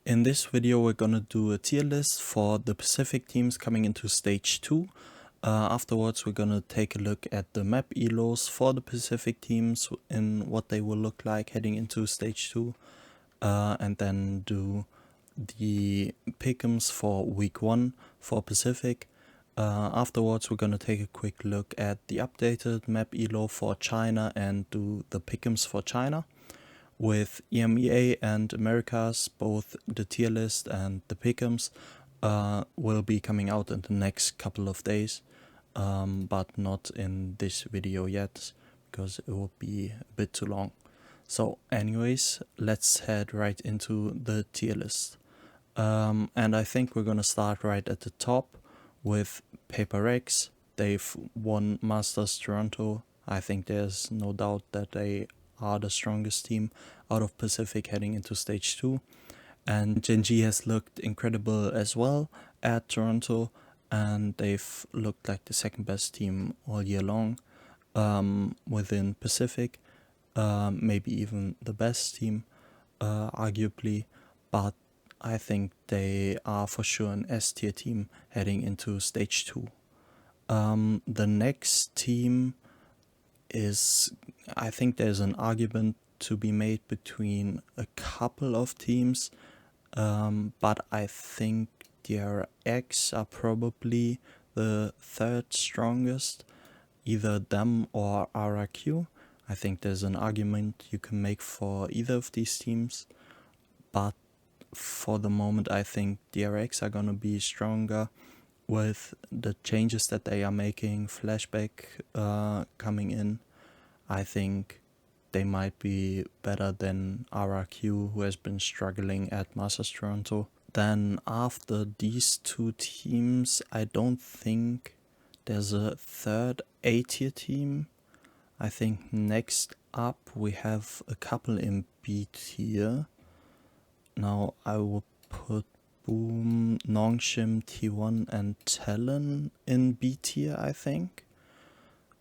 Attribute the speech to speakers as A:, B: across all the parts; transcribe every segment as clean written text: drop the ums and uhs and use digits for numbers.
A: In this video we're gonna do a tier list for the Pacific teams coming into Stage 2. Afterwards we're gonna take a look at the map elos for the Pacific teams and what they will look like heading into Stage 2. And then do the Pickems for Week 1 for Pacific. Afterwards we're gonna take a quick look at the updated map elo for China and do the Pickems for China. With EMEA and Americas, both the tier list and the Pickems will be coming out in the next couple of days, but not in this video yet, because it will be a bit too long. So anyways, let's head right into the tier list. And I think we're gonna start right at the top with Paper Rex. They've won Masters Toronto. I think there's no doubt that they are the strongest team out of Pacific heading into Stage 2. And Gen G has looked incredible as well at Toronto, and they've looked like the second best team all year long within Pacific, maybe even the best team arguably, but I think they are for sure an S tier team heading into Stage 2. The next team is, I think there's an argument to be made between a couple of teams, but I think DRX are probably the third strongest, either them or RRQ. I think there's an argument you can make for either of these teams, but for the moment I think DRX are gonna be stronger with the changes that they are making, Flashback coming in. I think they might be better than RRQ, who has been struggling at Masters Toronto. Then after these two teams, I don't think there's a third A tier team. I think next up we have a couple in B tier. Now I will put Boom, Nongshim, T1 and Talon in B tier, I think.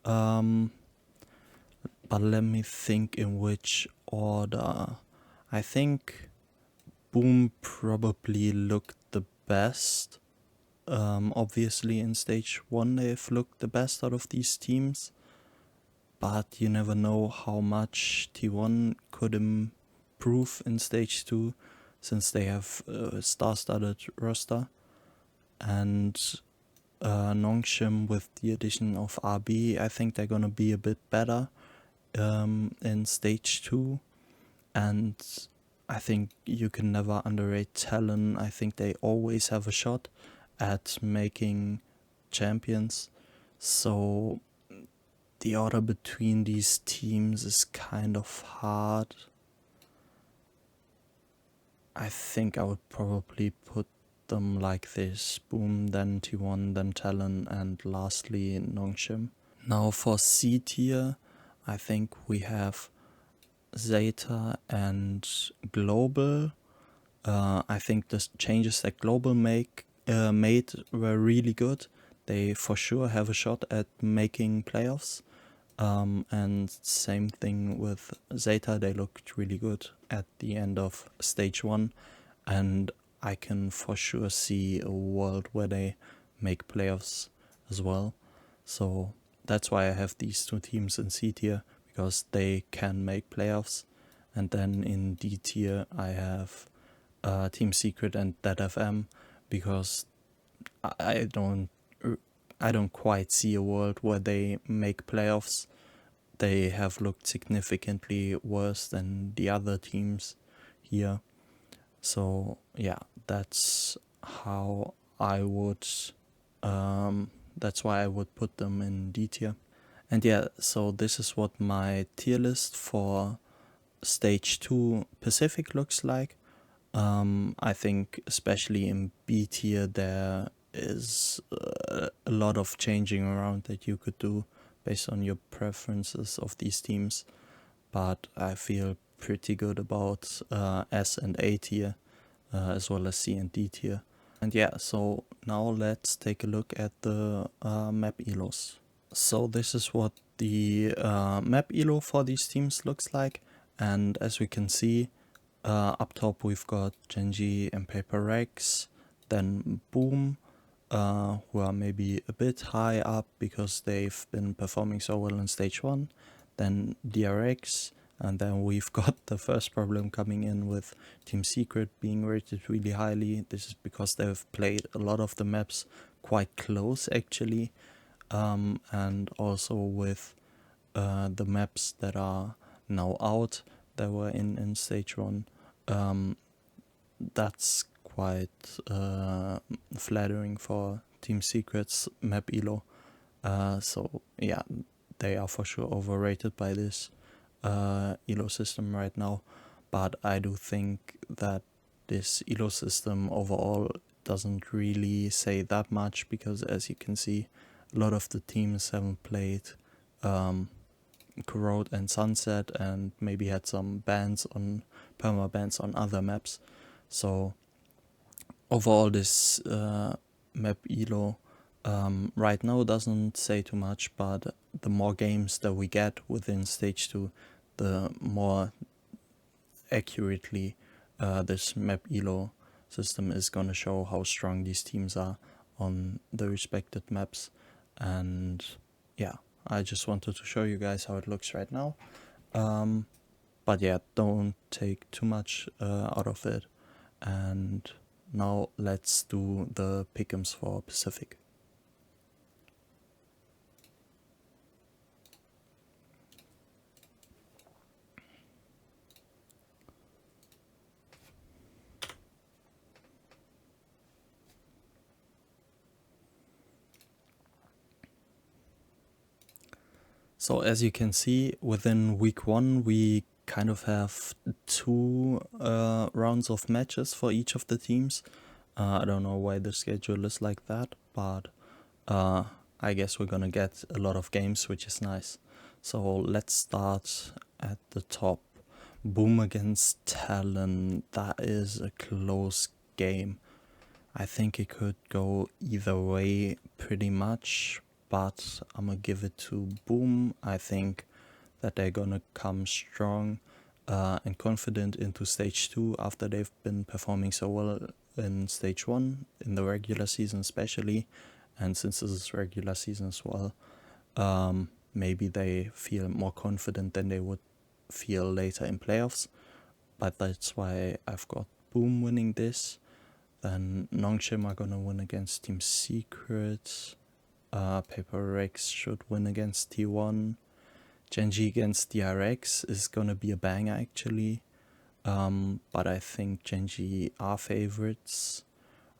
A: But let me think in which order. I think Boom probably looked the best. Obviously in Stage 1 they've looked the best out of these teams, but you never know how much T1 could improve in Stage 2 since they have a star-studded roster. And Nongshim with the addition of RB, I think they're gonna be a bit better in Stage 2, and I think you can never underrate Talon. I think they always have a shot at making champions, so the order between these teams is kind of hard. I think I would probably put them like this: Boom, then T1, then Talon, and lastly Nongshim. Now for C tier, I think we have Zeta and Global. I think the changes that Global made were really good. They for sure have a shot at making playoffs. And same thing with Zeta, they looked really good at the end of Stage 1. And I can for sure see a world where they make playoffs as well. So that's why I have these two teams in C tier, because they can make playoffs. And then in D tier I have Team Secret and Dead FM, because I don't quite see a world where they make playoffs. They have looked significantly worse than the other teams here. So yeah, that's how I would that's why I would put them in D tier. And yeah, so this is what my tier list for Stage 2 Pacific looks like. I think especially in B tier there is a lot of changing around that you could do based on your preferences of these teams, but I feel pretty good about S and A tier, as well as C and D tier. And yeah, so now let's take a look at the map elos. So this is what the map elo for these teams looks like, and as we can see, Up top we've got Genji and Paper Rex, then Boom, who are maybe a bit high up because they've been performing so well in stage 1, then DRX, and then we've got the first problem coming in with Team Secret being rated really highly. This is because they've played a lot of the maps quite close actually, and also with the maps that are now out that were in stage 1, that's quite flattering for Team Secret's map elo. So yeah, they are for sure overrated by this elo system right now, but I do think that this elo system overall doesn't really say that much, because as you can see, a lot of the teams haven't played Corrode and Sunset, and maybe had some bans on perma bans on other maps. So overall, this map elo right now doesn't say too much, but the more games that we get within stage 2, the more accurately this map elo system is gonna show how strong these teams are on the respected maps. And yeah, I just wanted to show you guys how it looks right now. But yeah, don't take too much out of it. And now let's do the Pickems for Pacific. So as you can see, within week 1 we kind of have 2 rounds of matches for each of the teams. I don't know why the schedule is like that, but I guess we're gonna get a lot of games, which is nice. So let's start at the top. Boom against Talon. That is a close game. I think it could go either way pretty much, but I'm gonna give it to Boom. I think that they're gonna come strong and confident into stage 2 after they've been performing so well in stage 1, in the regular season especially. And since this is regular season as well, maybe they feel more confident than they would feel later in playoffs. But that's why I've got Boom winning this. Then Nongshim are gonna win against Team Secret. Paper Rex should win against T1. Genji against DRX is gonna be a banger actually. But I think Genji are favorites.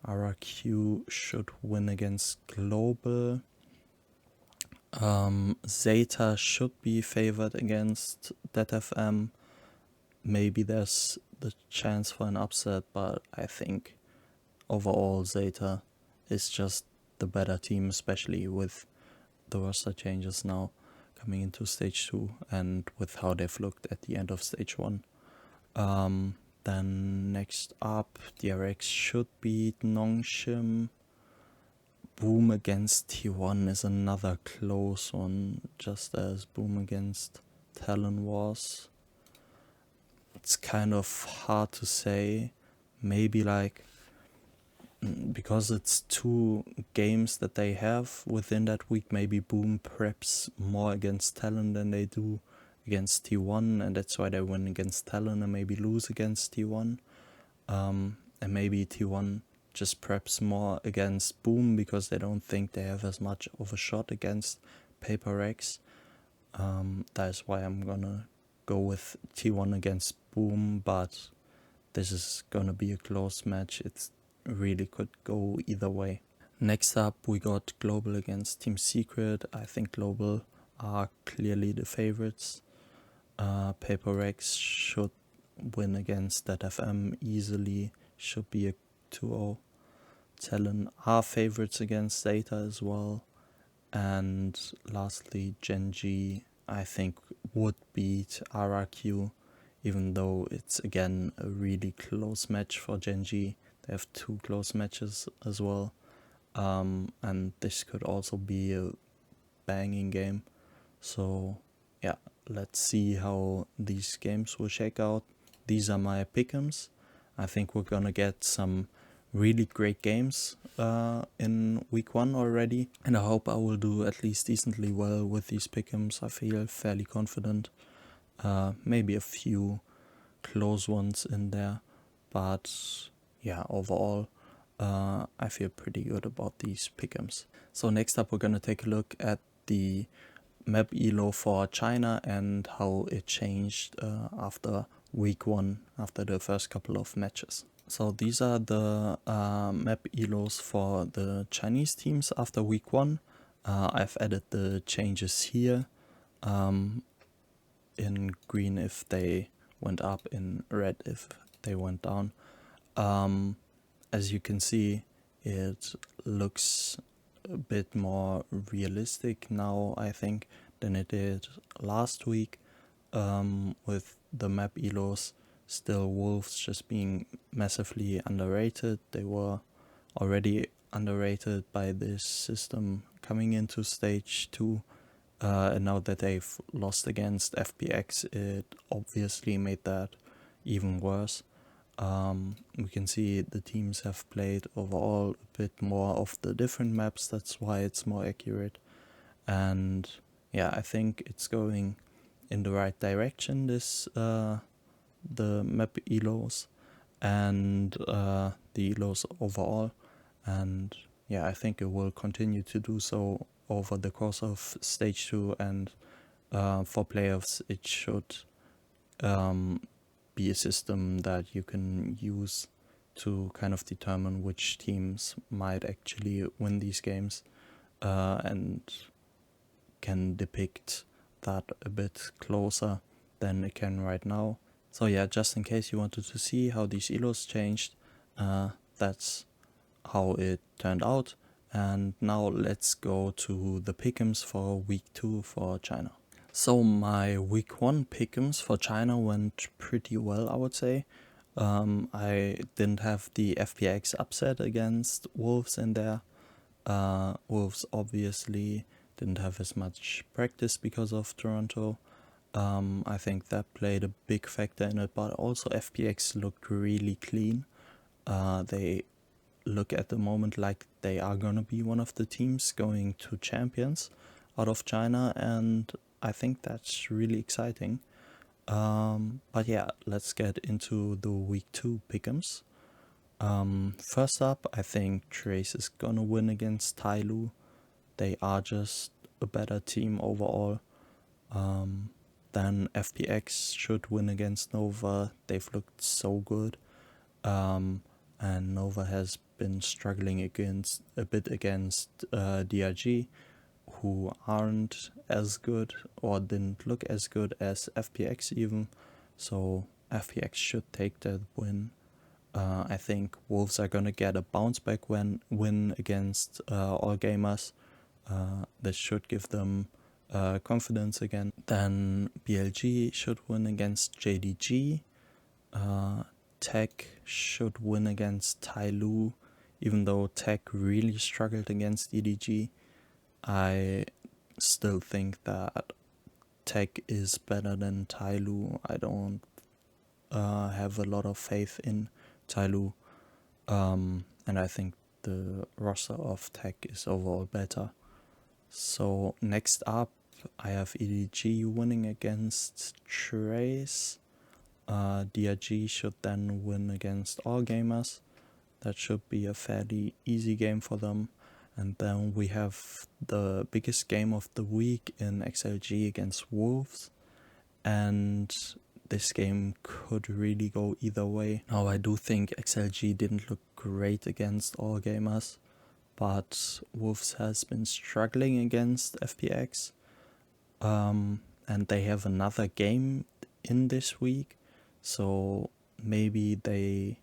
A: RRQ should win against Global. Zeta should be favored against DetFM. Maybe there's the chance for an upset, but I think overall Zeta is just the better team, especially with the roster changes now coming into stage 2 and with how they've looked at the end of stage 1. Then next up, DRX should beat Nongshim. Boom against T1 is another close one, just as Boom against Talon was. It's kind of hard to say. Maybe like, because it's 2 games that they have within that week, maybe Boom preps more against Talon than they do against T1, and that's why they win against Talon and maybe lose against T1. And maybe T1 just preps more against Boom because they don't think they have as much of a shot against Paper X. That's why I'm gonna go with T1 against Boom, but this is gonna be a close match. It really could go either way. Next up, we got Global against Team Secret. I think Global are clearly the favorites. Paper X should win against that FM easily, should be a 2-0. Talon are favorites against Zeta as well. And lastly, Genji, I think, would beat RRQ, even though it's again a really close match for Genji. They have 2 close matches as well. And this could also be a banging game. So yeah, let's see how these games will shake out. these are my Pickems. I think we're gonna get some really great games in week 1 already, and I hope I will do at least decently well with these Pickems. I feel fairly confident. Maybe a few close ones in there, but yeah, overall I feel pretty good about these Pickems. So next up we're gonna take a look at the map elo for China and how it changed after week 1, after the first couple of matches. So these are the map elos for the Chinese teams after week 1. I've added the changes here, in green if they went up, in red if they went down. As you can see, it looks a bit more realistic now, I think, than it did last week, with the map elos. Still, Wolves just being massively underrated. They were already underrated by this system coming into stage 2. And now that they've lost against FPX, it obviously made that even worse. We can see the teams have played overall a bit more of the different maps, that's why it's more accurate. And yeah, I think it's going in the right direction, this the map elos and the elos overall. And yeah, I think it will continue to do so over the course of stage 2, and for playoffs it should be a system that you can use to kind of determine which teams might actually win these games, and can depict that a bit closer than it can right now. So yeah, just in case you wanted to see how these elos changed, that's how it turned out. And now let's go to the Pickems for week 2 for China. So my week 1 Pickems for China went pretty well, I would say. I didn't have the FPX upset against Wolves in there. Wolves obviously didn't have as much practice because of Toronto. I think that played a big factor in it, but also FPX looked really clean. They look at the moment like they are gonna be one of the teams going to champions out of China, and I think that's really exciting. But yeah, let's get into the week 2 Pickems. First up, I think Trace is gonna win against Tyloo. They are just a better team overall. Then FPX should win against Nova. They've looked so good. And Nova has been struggling a bit against DRG, who aren't as good or didn't look as good as FPX even. So FPX should take that win. I think Wolves are gonna get a bounce back win against All Gamers. This should give them confidence again. Then BLG should win against JDG. Tech should win against Tyloo, even though Tech really struggled against EDG. I still think that Tech is better than Tyloo. I don't have a lot of faith in Tyloo, and I think the roster of Tech is overall better. So next up, I have EDG winning against Trace. DRG should then win against All Gamers. That should be a fairly easy game for them. And then we have the biggest game of the week in XLG against Wolves. And this game could really go either way. Now, I do think XLG didn't look great against All Gamers, but Wolves has been struggling against FPX. And they have another game in this week. So maybe they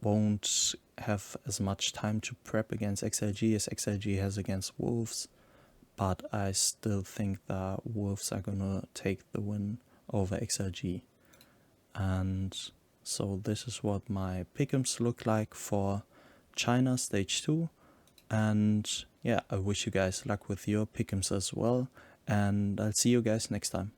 A: won't have as much time to prep against XLG as XLG has against Wolves. But I still think that Wolves are gonna take the win over XLG. And so this is what my Pickems look like for China stage 2. And yeah, I wish you guys luck with your Pickems as well. And I'll see you guys next time.